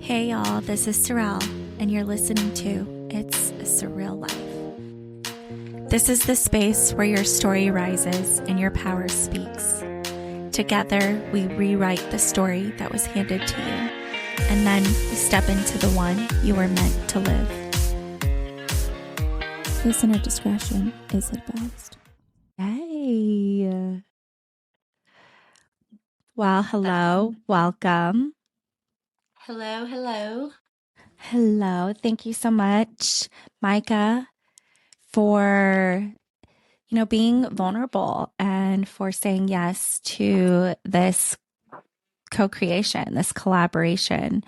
Hey y'all, this is Sorrel, and you're listening to It's a Surreal Life. This is the space where your story rises and your power speaks. Together, we rewrite the story that was handed to you, and then we step into the one you were meant to live. Listener discretion is advised. Hey. Well, hello, welcome. Hello. Hello. Thank you so much, Mica, for being vulnerable and for saying yes to this co-creation, this collaboration.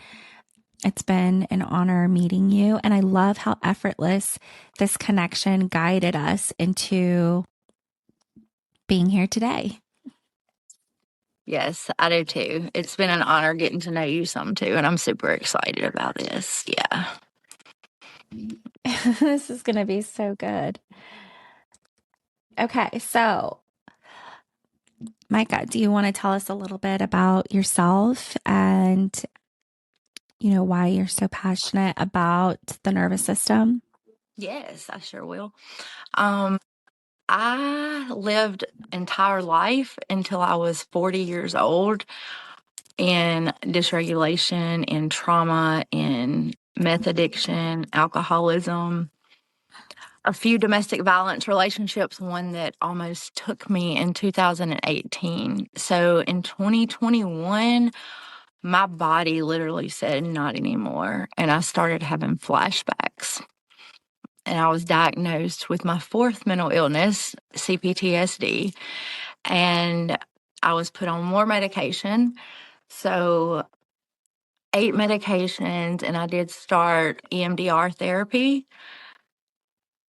It's been an honor meeting you, and I love how effortless this connection guided us into being here today. Yes, I do too. It's been an honor getting to know you some too, and I'm super excited about this. Yeah. This is going to be so good. Okay, so Mica, do you want to tell us a little bit about yourself and why you're so passionate about the nervous system? Yes, I sure will. I lived entire life until I was 40 years old in dysregulation, in trauma, in meth addiction, alcoholism, a few domestic violence relationships, one that almost took me in 2018. So in 2021, my body literally said not anymore. And I started having flashbacks. And I was diagnosed with my fourth mental illness, CPTSD. And I was put on more medication. So 8 medications, and I did start EMDR therapy.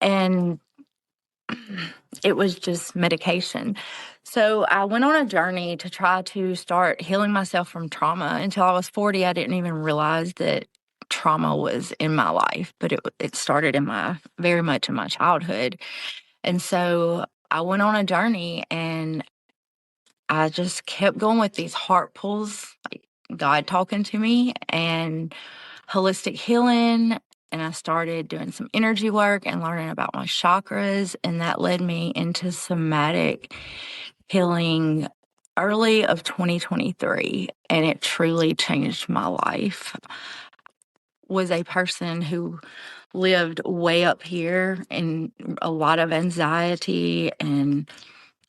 And it was just medication. So I went on a journey to try to start healing myself from trauma. Until I was 40, I didn't even realize that trauma was in my life, but it started very much in my childhood. And so I went on a journey, and I just kept going with these heart pulls, like God talking to me, and holistic healing. And I started doing some energy work and learning about my chakras. And that led me into somatic healing early of 2023. And it truly changed my life. Was a person who lived way up here in a lot of anxiety, and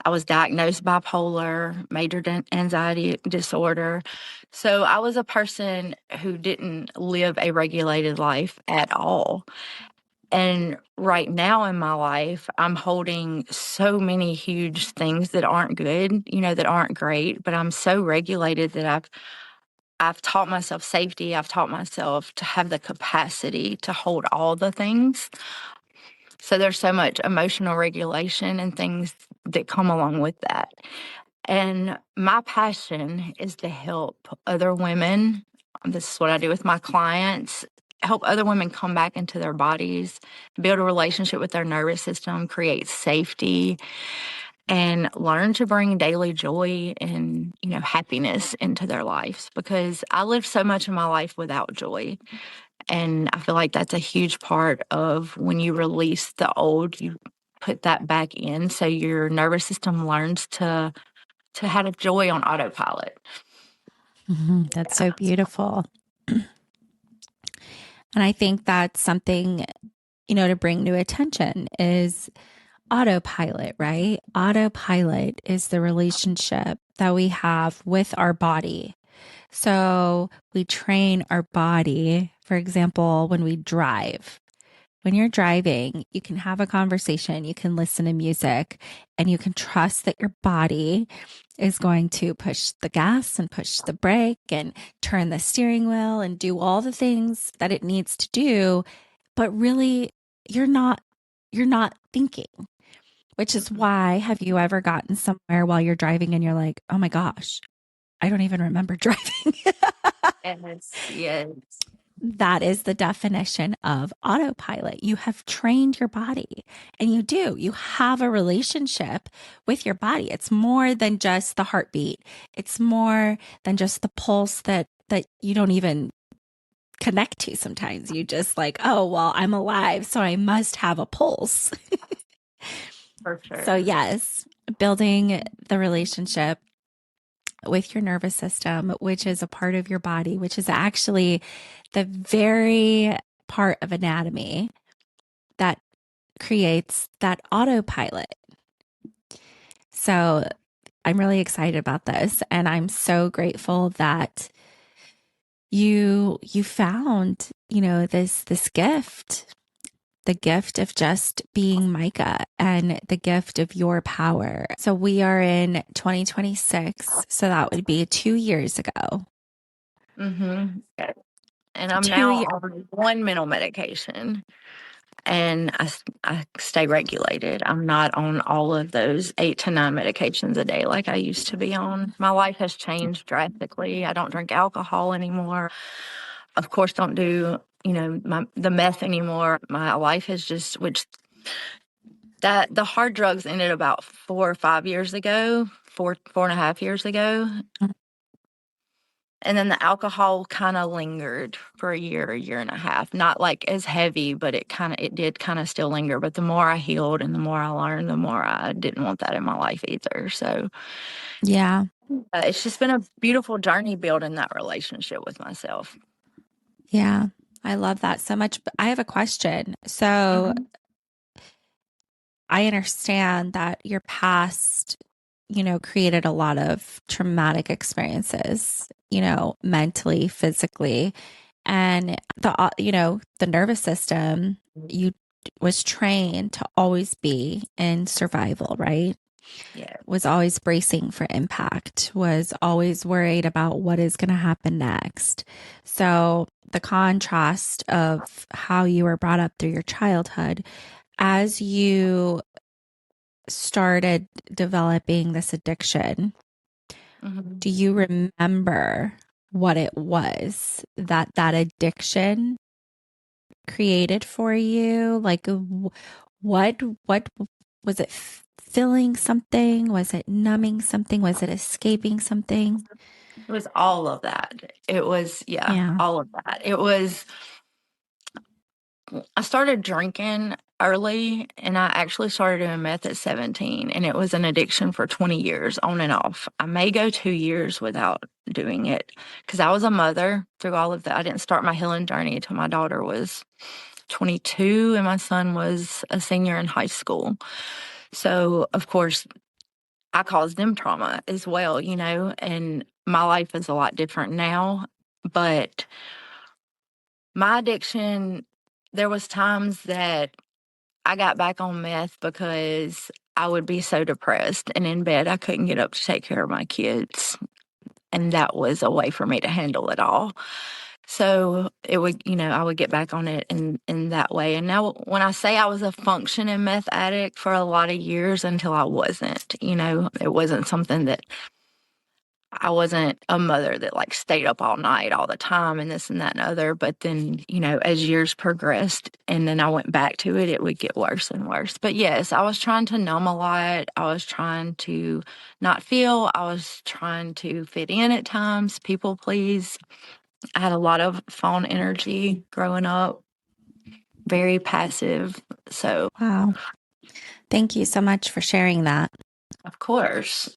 I was diagnosed bipolar, major anxiety disorder. So I was a person who didn't live a regulated life at all. And right now in my life, I'm holding so many huge things that aren't good, that aren't great, but I'm so regulated that I've taught myself safety. I've taught myself to have the capacity to hold all the things. So there's so much emotional regulation and things that come along with that. And my passion is to help other women. This is what I do with my clients. Help other women come back into their bodies, build a relationship with their nervous system, create safety, and learn to bring daily joy and, happiness into their lives. Because I lived so much of my life without joy. And I feel like that's a huge part of when you release the old, you put that back in. So your nervous system learns to have joy on autopilot. That's so beautiful. And I think that's something, to bring to attention is autopilot, right? Autopilot is the relationship that we have with our body. So we train our body, for example, when we drive. When you're driving, you can have a conversation, you can listen to music, and you can trust that your body is going to push the gas and push the brake and turn the steering wheel and do all the things that it needs to do. But really, you're not thinking, which is why, have you ever gotten somewhere while you're driving and you're like, oh my gosh, I don't even remember driving? Yes. That is the definition of autopilot. You have trained your body, and you have a relationship with your body. It's more than just the heartbeat. It's more than just the pulse that you don't even connect to sometimes. You just like, oh, well, I'm alive, so I must have a pulse. For So, sure. yes, building the relationship with your nervous system, which is a part of your body, which is actually the very part of anatomy that creates that autopilot. So, I'm really excited about this, and I'm so grateful that you found, this gift, the gift of just being Mica and the gift of your power. So we are in 2026, so that would be 2 years ago. Mm-hmm. And I'm Two now years. on one mental medication, and I stay regulated. I'm not on all of those 8 to 9 medications a day like I used to be on. My life has changed drastically. I don't drink alcohol anymore. Of course, don't do the meth anymore. My life has just which that the hard drugs ended about 4 or 5 years ago, 4.5 years ago. And then the alcohol kind of lingered for a year and a half. Not like as heavy, but it did kind of still linger. But the more I healed and the more I learned, the more I didn't want that in my life either. So Yeah. it's just been a beautiful journey building that relationship with myself. Yeah. I love that so much. But I have a question. So Mhm. I understand that your past, created a lot of traumatic experiences, mentally, physically, and the nervous system, you was trained to always be in survival, right? Yeah. Was always bracing for impact, was always worried about what is going to happen next. So the contrast of how you were brought up through your childhood as you started developing this addiction, Mhm. do you remember what it was that addiction created for you? Like what was it, filling something? Was it numbing something? Was it escaping something? It was all of that. It was, yeah, Yeah. all of that. I started drinking early, and I actually started doing meth at 17, and it was an addiction for 20 years on and off. I may go 2 years without doing it because I was a mother through all of that. I didn't start my healing journey until my daughter was 22 and my son was a senior in high school. So, of course, I caused them trauma as well, and my life is a lot different now. But my addiction, there was times that I got back on meth because I would be so depressed and in bed I couldn't get up to take care of my kids. And that was a way for me to handle it all. So it would, I would get back on it in that way. And now when I say I was a functioning meth addict for a lot of years until I wasn't, it wasn't something that I wasn't a mother that like stayed up all night all the time and this and that and other. But then, as years progressed and then I went back to it, it would get worse and worse. But yes, I was trying to numb a lot. I was trying to not feel. I was trying to fit in at times, people please. I had a lot of fawn energy growing up, very passive. So, Wow. Thank you so much for sharing that. of course.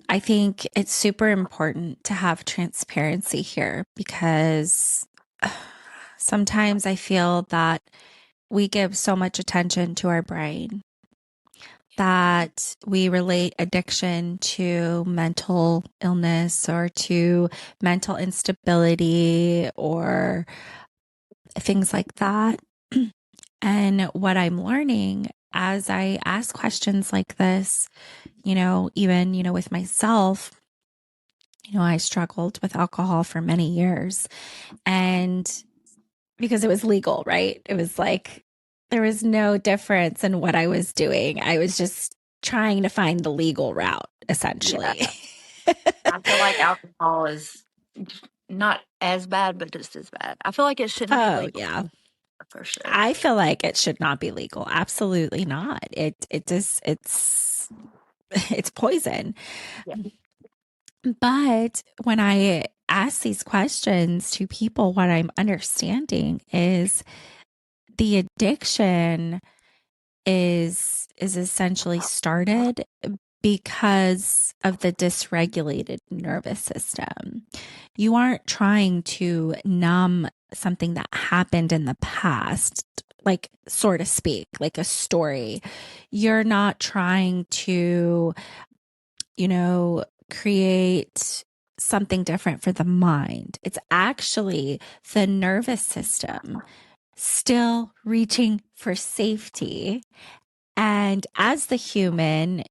I think it's super important to have transparency here because sometimes I feel that we give so much attention to our brain that we relate addiction to mental illness or to mental instability or things like that. And what I'm learning as I ask questions like this, even, with myself, I struggled with alcohol for many years. And because it was legal, right? It was like there was no difference in what I was doing. I was just trying to find the legal route, Yeah. essentially. I feel like alcohol is not as bad, but just as bad. I feel like it shouldn't be Oh, legal yeah. for sure. I feel like it should not be legal. Absolutely not. It just it's it's poison. Yeah. But when I ask these questions to people, what I'm understanding is the addiction is essentially started because of the dysregulated nervous system. You aren't trying to numb something that happened in the past, like, so to speak, like a story. You're not trying to, create something different for the mind. It's actually the nervous system still reaching for safety. And as the human,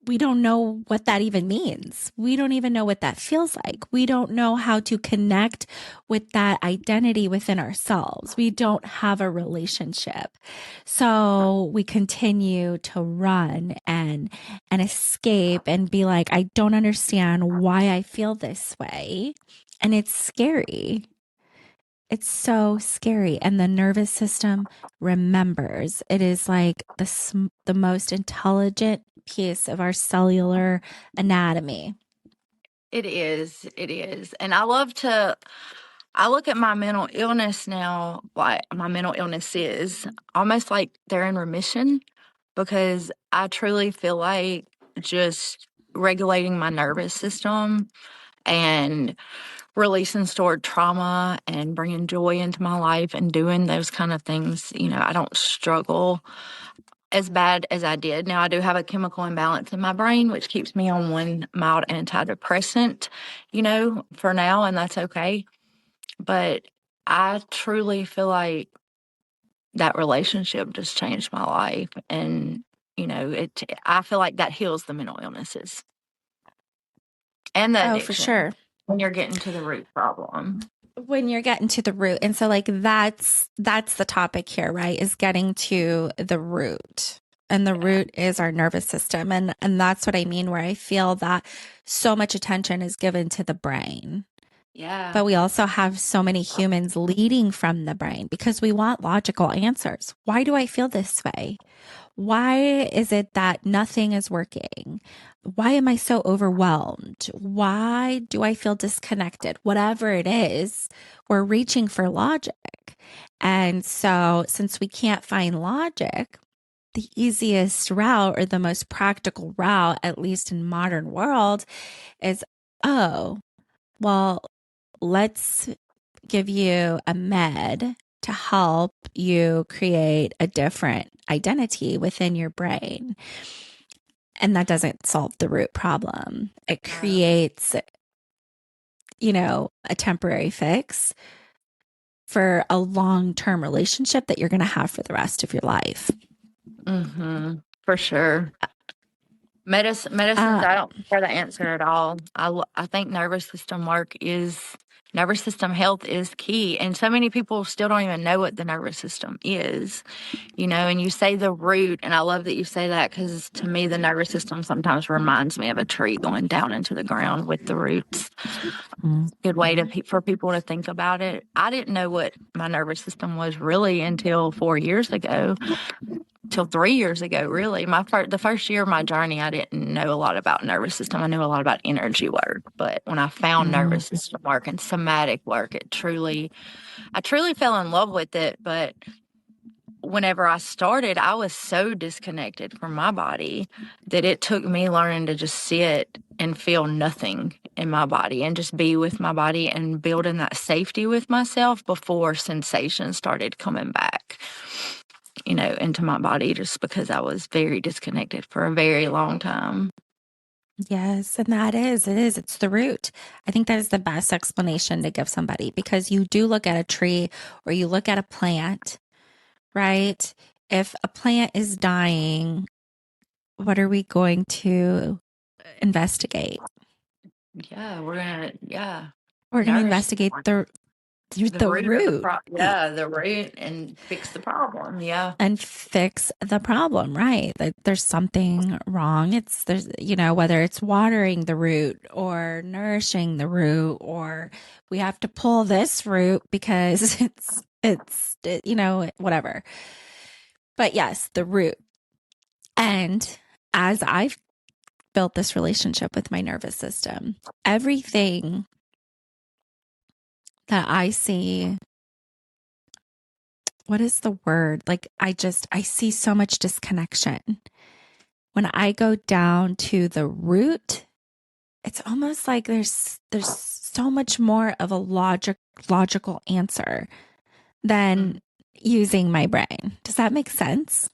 we don't know what that even means. We don't even know what that feels like. We don't know how to connect with that identity within ourselves. We don't have a relationship. So we continue to run and escape and be like, I don't understand why I feel this way. And it's scary. It's so scary. And the nervous system remembers. It is like the most intelligent piece of our cellular anatomy. It is. It is. And I look at my mental illness now, like my mental illness is almost like they're in remission because I truly feel like just regulating my nervous system and releasing stored trauma and bringing joy into my life and doing those kind of things, I don't struggle as bad as I did. Now, I do have a chemical imbalance in my brain, which keeps me on one mild antidepressant, for now, and that's okay. But I truly feel like that relationship just changed my life. And, I feel like that heals the mental illnesses and the Oh, for addiction sure. when you're getting to the root problem. When you're getting to the root. And so like that's the topic here, right? Is getting to the root. And the Yeah. root is our nervous system. And that's what I mean, where I feel that so much attention is given to the brain. Yeah. But we also have so many humans leading from the brain because we want logical answers. Why do I feel this way? Why is it that nothing is working? Why am I so overwhelmed? Why do I feel disconnected? Whatever it is, we're reaching for logic. And so, since we can't find logic, the easiest route or the most practical route, at least in modern world, is, oh, well, let's give you a med to help you create a different identity within your brain. And that doesn't solve the root problem. It creates, a temporary fix for a long term relationship that you're going to have for the rest of your life. For sure. Medicines, Uh, I don't care the answer at all. I think nervous system health is key. And so many people still don't even know what the nervous system is, and you say the root. And I love that you say that because to me, the nervous system sometimes reminds me of a tree going down into the ground with the roots. mm, Good way for people to think about it. I didn't know what my nervous system was really until 4 years ago, till 3 years ago, really. The first year of my journey, I didn't know a lot about nervous system. I knew a lot about energy work, but when I found mm, nervous system work and somatic work, I truly fell in love with it. But whenever I started, I was so disconnected from my body that it took me learning to just sit and feel nothing in my body and just be with my body and building that safety with myself before sensations started coming back, into my body just because I was very disconnected for a very long time. yes. And it's the root. I think that is the best explanation to give somebody because you do look at a tree or you look at a plant, right? If a plant is dying, what are we going to investigate? Yeah, yeah, We're going to nourish investigate the the root of the root problem. Yeah, the root and fix the problem. Yeah. and fix the problem, right? That there's something wrong. Whether it's watering the root or nourishing the root, or we have to pull this root because whatever. But yes, the root. And as I've built this relationship with my nervous system. Everything that I see, what is the word? Like, I see so much disconnection. When I go down to the root, it's almost like there's so much more of a logical answer than using my brain. Does that make sense?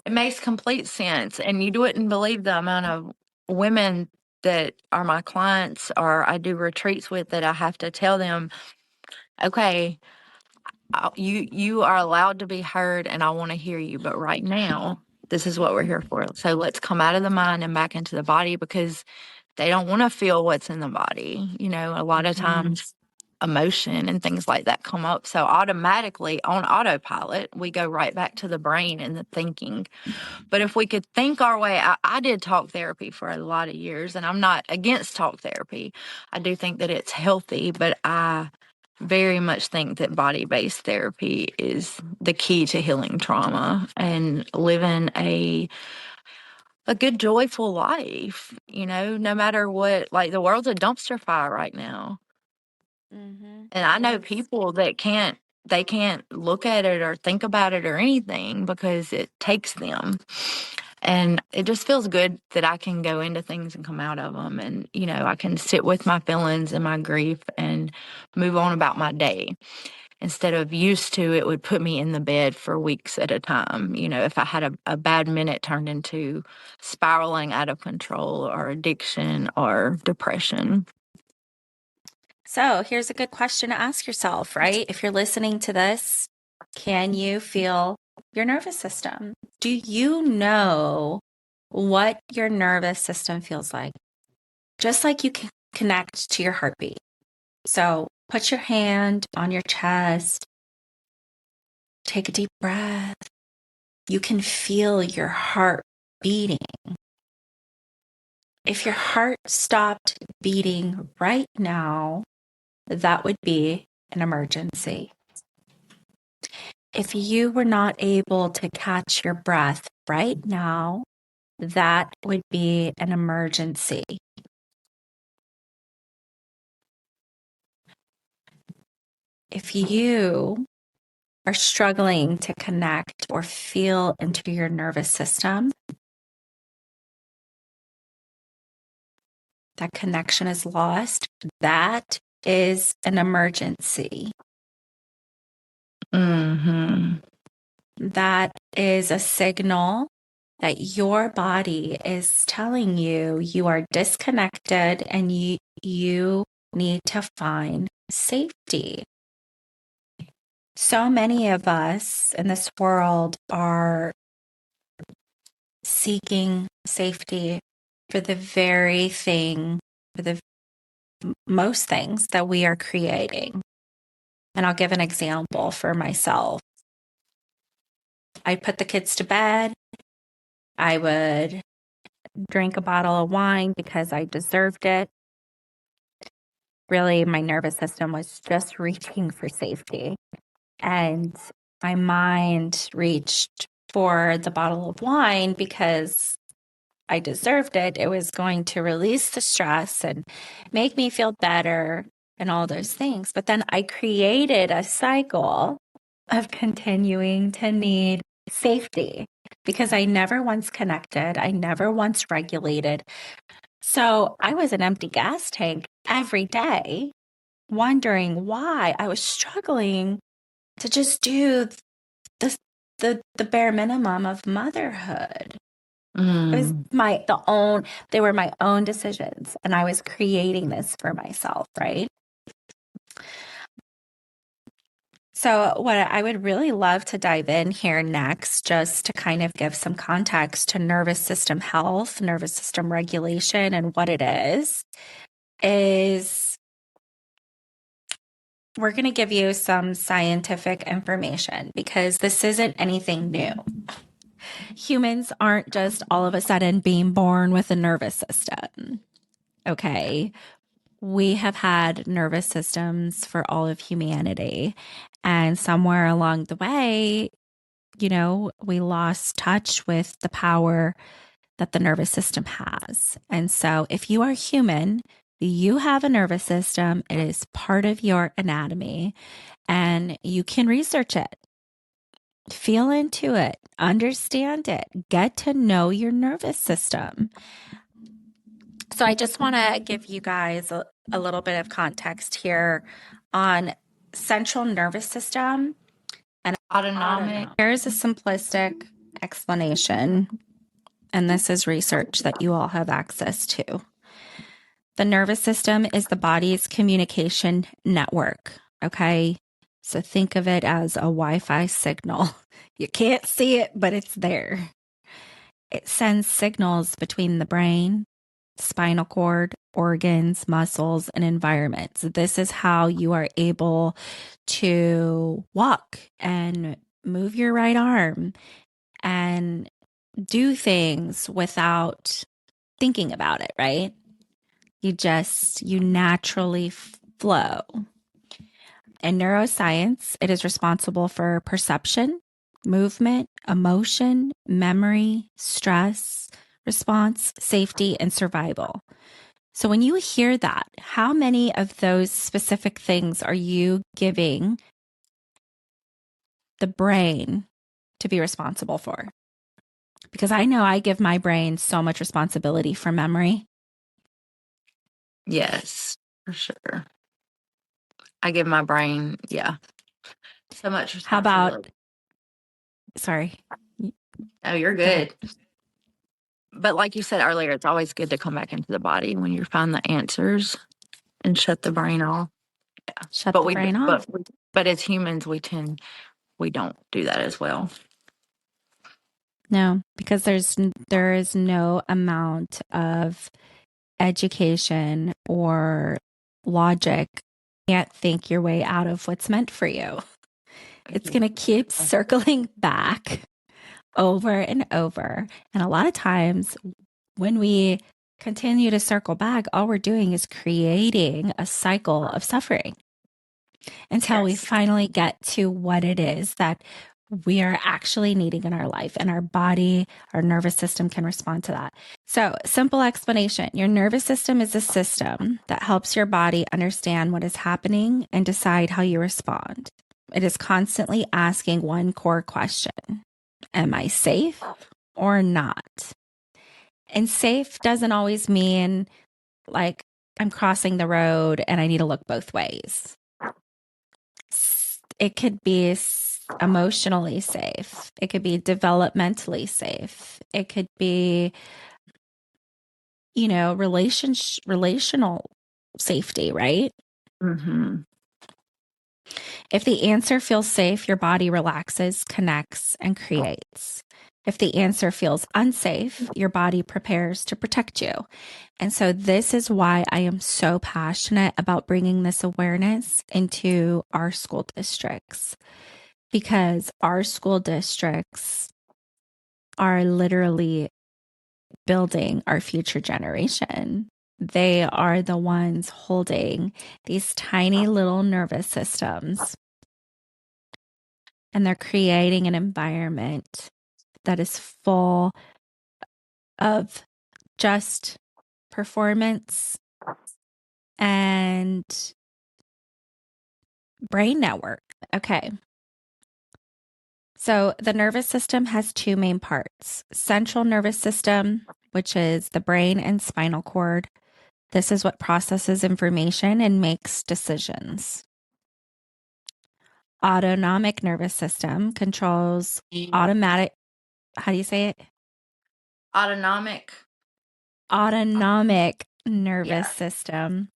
It makes complete sense. And you wouldn't believe the amount of women that are my clients or I do retreats with that I have to tell them, okay, you are allowed to be heard and I want to hear you. But right now, this is what we're here for. So let's come out of the mind and back into the body because they don't want to feel what's in the body. You know, a lot of times emotion and things like that come up. So automatically on autopilot, we go right back to the brain and the thinking. But if we could think our way out, I did talk therapy for a lot of years, and I'm not against talk therapy. I do think that it's healthy, but I very much think that body based therapy is the key to healing trauma and living a good, joyful life, you know, no matter what. Like the world's a dumpster fire right now. And I know people that they can't look at it or think about it or anything because it takes them. And it just feels good that I can go into things and come out of them. And, you know, I can sit with my feelings and my grief and move on about my day. Instead of used to, it would put me in the bed for weeks at a time. You know, if I had a bad minute turned into spiraling out of control or addiction or depression. So here's a good question to ask yourself, right? If you're listening to this, can you feel your nervous system? Do you know what your nervous system feels like? Just like you can connect to your heartbeat. So put your hand on your chest, take a deep breath. You can feel your heart beating. If your heart stopped beating right now, that would be an emergency. If you were not able to catch your breath right now, that would be an emergency. If you are struggling to connect or feel into your nervous system, that connection is lost, that is an emergency. That is a signal that your body is telling you you are disconnected and you need to find safety. So many of us in this world are seeking safety for the very thing, for the most things that we are creating. And I'll give an example for myself. I put the kids to bed. I would drink a bottle of wine because I deserved it. Really, my nervous system was just reaching for safety. And my mind reached for the bottle of wine because I deserved it. It was going to release the stress and make me feel better and all those things. But then I created a cycle of continuing to need safety because I never once connected. I never once regulated. So I was an empty gas tank every day, wondering why I was struggling to just do the bare minimum of motherhood. It was they were my own decisions, and I was creating this for myself, right? So what I would really love to dive in here next, just to kind of give some context to nervous system health, nervous system regulation, and what it is we're going to give you some scientific information because this isn't anything new. Humans aren't just all of a sudden being born with a nervous system. Okay. We have had nervous systems for all of humanity. And somewhere along the way, you know, we lost touch with the power that the nervous system has. And so if you are human, you have a nervous system. It is part of your anatomy, and you can research it, feel into it, understand it, get to know your nervous system. So I just want to give you guys a little bit of context here on central nervous system and autonomic. Here's a simplistic explanation, and this is research that you all have access to. The nervous system is the body's communication network, okay? So think of it as a Wi-Fi signal. You can't see it, but it's there. It sends signals between the brain, spinal cord, organs, muscles, and environments. This is how you are able to walk and move your right arm and do things without thinking about it, right? You naturally flow. In neuroscience, it is responsible for perception, movement, emotion, memory, stress, response, safety, and survival. So when you hear that, how many of those specific things are you giving the brain to be responsible for? Because I know I give my brain so much responsibility for memory. Yes, for sure. I give my brain, so much responsibility. How about, sorry. Oh, you're good. But like you said earlier, it's always good to come back into the body when you find the answers and shut the brain off. Yeah. Shut the brain off. But as humans, we don't do that as well. No, because there is no amount of education or logic. You can't think your way out of what's meant for you. It's going to keep circling back over and over. And a lot of times when we continue to circle back, all we're doing is creating a cycle of suffering until we finally get to what it is that we are actually needing in our life, and our body, our nervous system can respond to that. So, simple explanation. Your nervous system is a system that helps your body understand what is happening and decide how you respond. It is constantly asking one core question: am I safe or not? And safe doesn't always mean like I'm crossing the road and I need to look both ways. It could be emotionally safe. It could be developmentally safe. It could be, relational safety, right? Mm-hmm. If the answer feels safe, your body relaxes, connects, and creates. If the answer feels unsafe, your body prepares to protect you. And so this is why I am so passionate about bringing this awareness into our school districts, because our school districts are literally building our future generation. They are the ones holding these tiny little nervous systems, and they're creating an environment that is full of just performance and brain network. Okay. So the nervous system has two main parts: central nervous system, which is the brain and spinal cord. This is what processes information and makes decisions. Autonomic nervous system controls automatic, how do you say it? Autonomic Nervous system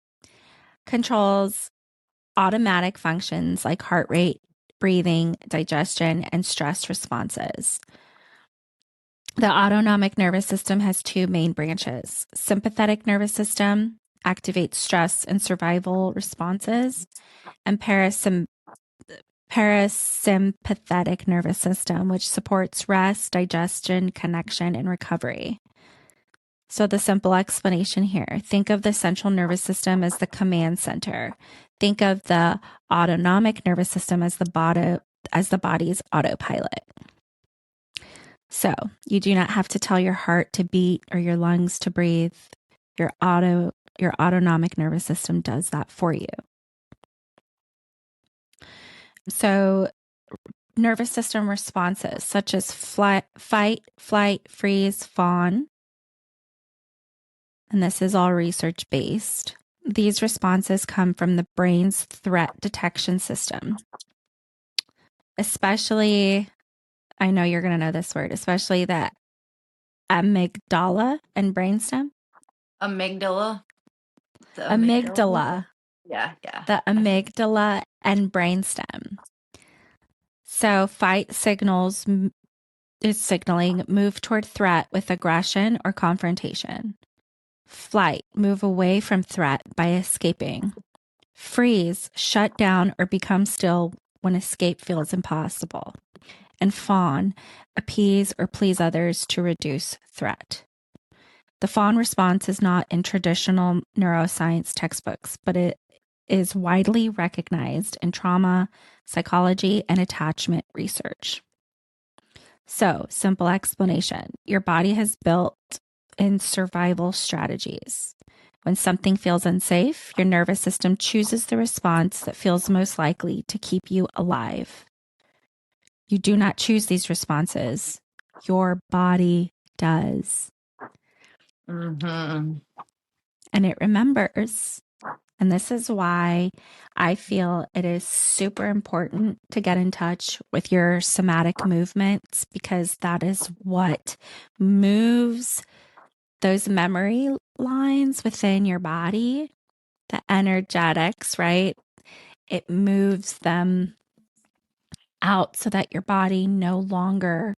controls automatic functions like heart rate, breathing, digestion, and stress responses. The autonomic nervous system has two main branches. Sympathetic nervous system activates stress and survival responses, and parasympathetic nervous system, which supports rest, digestion, connection, and recovery. So the simple explanation here: think of the central nervous system as the command center. Think of the autonomic nervous system as the body's autopilot. So you do not have to tell your heart to beat or your lungs to breathe. Your autonomic nervous system does that for you. So nervous system responses such as fight, flight, freeze, fawn, and this is all research based. These responses come from the brain's threat detection system, especially, I know you're going to know this word, especially the amygdala and brainstem. Amygdala. The amygdala. Amygdala, Yeah, yeah. the amygdala and brainstem. So fight signals is signaling move toward threat with aggression or confrontation. Flight, move away from threat by escaping. Freeze, shut down or become still when escape feels impossible. And fawn, appease or please others to reduce threat. The fawn response is not in traditional neuroscience textbooks, but it is widely recognized in trauma, psychology, and attachment research. So, simple explanation. Your body has built in survival strategies. When something feels unsafe, your nervous system chooses the response that feels most likely to keep you alive. You do not choose these responses. Your body does. Mm-hmm. And it remembers. And this is why I feel it is super important to get in touch with your somatic movements, because that is what moves those memory lines within your body, the energetics, right? It moves them out so that your body no longer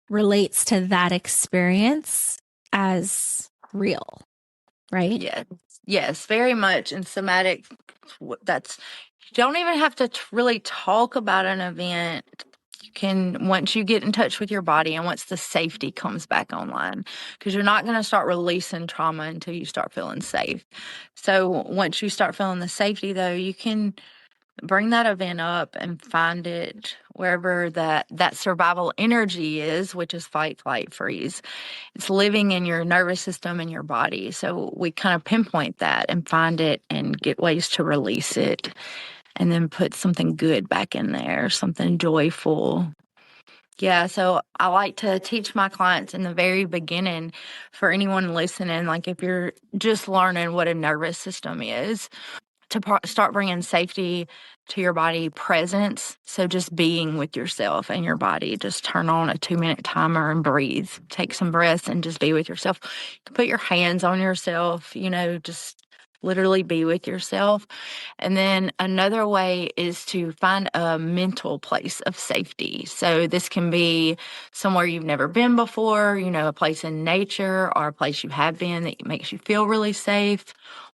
relates to that experience as real, right? Yes, yes, very much. And somatic, that's, you don't even have to really talk about an event. You can, once you get in touch with your body and once the safety comes back online, because you're not going to start releasing trauma until you start feeling safe. So once you start feeling the safety, though, you can bring that event up and find it wherever that survival energy is, which is fight, flight, freeze. It's living in your nervous system and your body. So we kind of pinpoint that and find it and get ways to release it, and then put something good back in there, something joyful. Yeah, so I like to teach my clients in the very beginning, for anyone listening, like if you're just learning what a nervous system is, to start bringing safety to your body, presence. So just being with yourself and your body. Just turn on a 2-minute timer and breathe. Take some breaths and just be with yourself. You can put your hands on yourself, just literally be with yourself. And then another way is to find a mental place of safety. So this can be somewhere you've never been before, a place in nature or a place you have been that makes you feel really safe.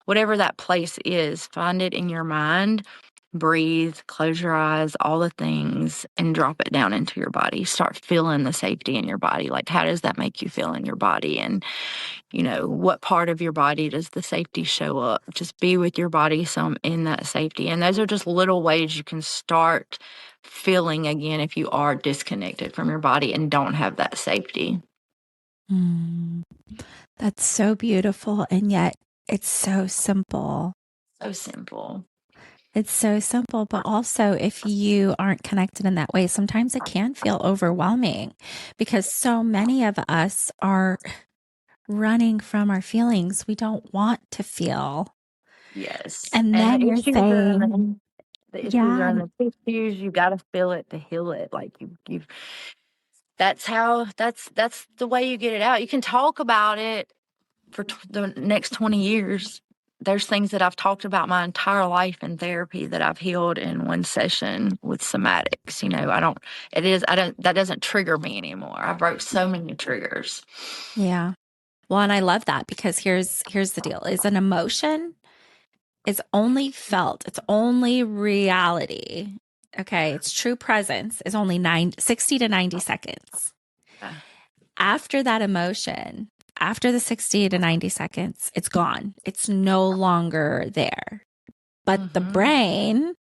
Whatever that place is, find it in your mind, breathe, close your eyes, all the things, and drop it down into your body. Start feeling the safety in your body. Like, how does that make you feel in your body? And what part of your body does the safety show up? Just be with your body some in that safety. And those are just little ways you can start feeling again if you are disconnected from your body and don't have that safety. Mm, that's so beautiful. And yet it's so simple. So simple. It's so simple. But also, if you aren't connected in that way, sometimes it can feel overwhelming because so many of us are running from our feelings. We don't want to feel. Yes. And And the then you're issues are in saying, the issues are yeah, in the tissues. You got to feel it to heal it. Like you that's the way you get it out. You can talk about it for the next 20 years. There's things that I've talked about my entire life in therapy that I've healed in one session with somatics. That doesn't trigger me anymore. I broke so many triggers. yeah. Well, and I love that because here's the deal. Is an emotion is only felt. It's only reality. Okay, its true presence is only 60 to 90 seconds. Yeah. After that emotion, after the 60 to 90 seconds, it's gone. It's no longer there. But the Mm-hmm. brain,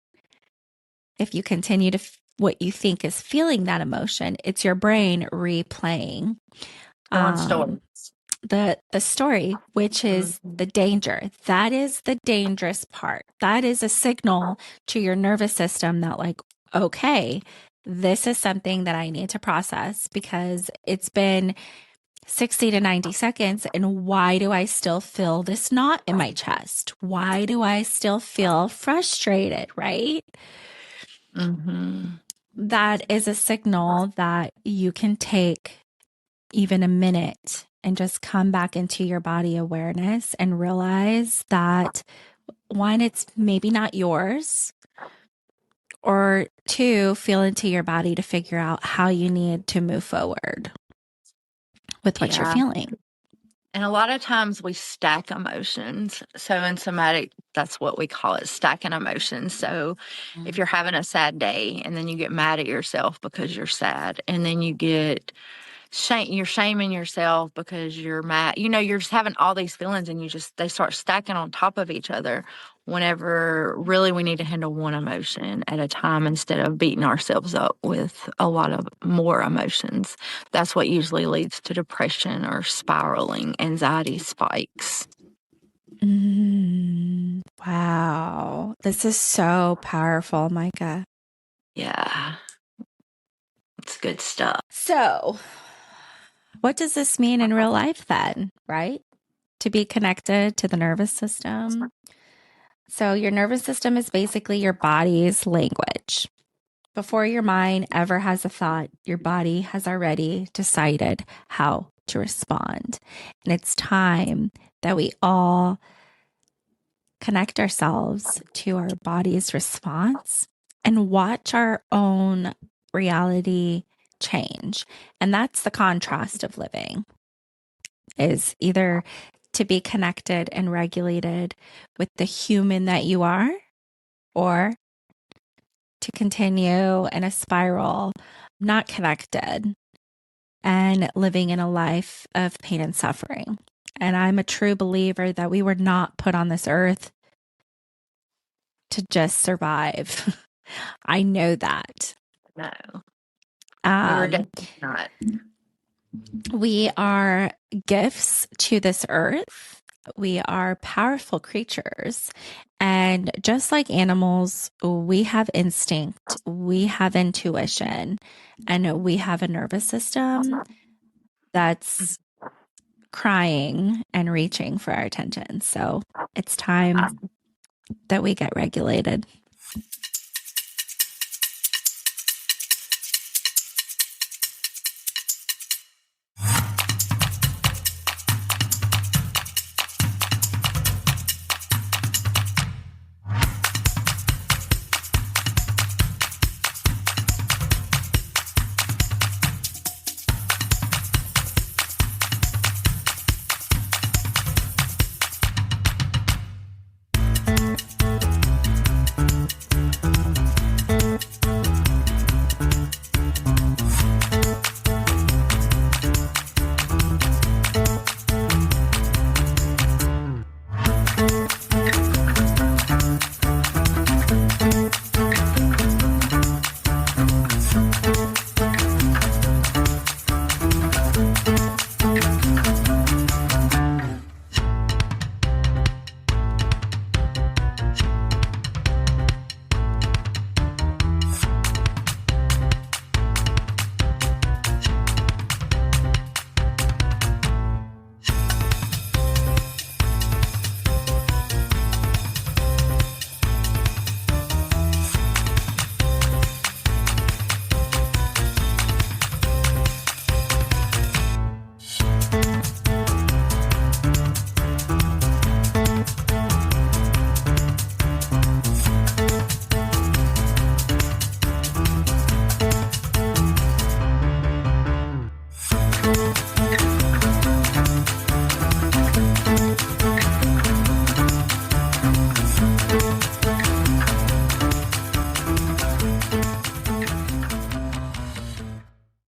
if you continue to what you think is feeling that emotion. It's your brain replaying Telling stories. um, the story, which is the danger. That is the dangerous part. That is a signal to your nervous system that, like, okay, this is something that I need to process because it's been 60 to 90 seconds. And why do I still feel this knot in my chest? Why do I still feel frustrated? Right? Mm-hmm. That is a signal that you can take even a minute and just come back into your body awareness and realize that one, it's maybe not yours, or two, feel into your body to figure out how you need to move forward with what you're Yeah. feeling. And a lot of times we stack emotions. So in somatic, that's what we call it, stacking emotions. So if you're having a sad day and then you get mad at yourself because you're sad, and then you get you're shaming yourself because you're mad. You're just having all these feelings and they start stacking on top of each other whenever really we need to handle one emotion at a time instead of beating ourselves up with a lot of more emotions. That's what usually leads to depression or spiraling anxiety spikes. Wow. This is so powerful, Mica. Yeah, it's good stuff. So, what does this mean in real life then, right? To be connected to the nervous system. So, your nervous system is basically your body's language. Before your mind ever has a thought, your body has already decided how to respond. And it's time that we all connect ourselves to our body's response and watch our own reality change. And that's the contrast of living, is either to be connected and regulated with the human that you are, or to continue in a spiral, not connected and living in a life of pain and suffering. And I'm a true believer that we were not put on this earth to just survive. I know that. No, we were Um, definitely not. we are gifts to this earth. We are powerful creatures. And just like animals, we have instinct, we have intuition, and we have a nervous system that's crying and reaching for our attention. So it's time that we get regulated.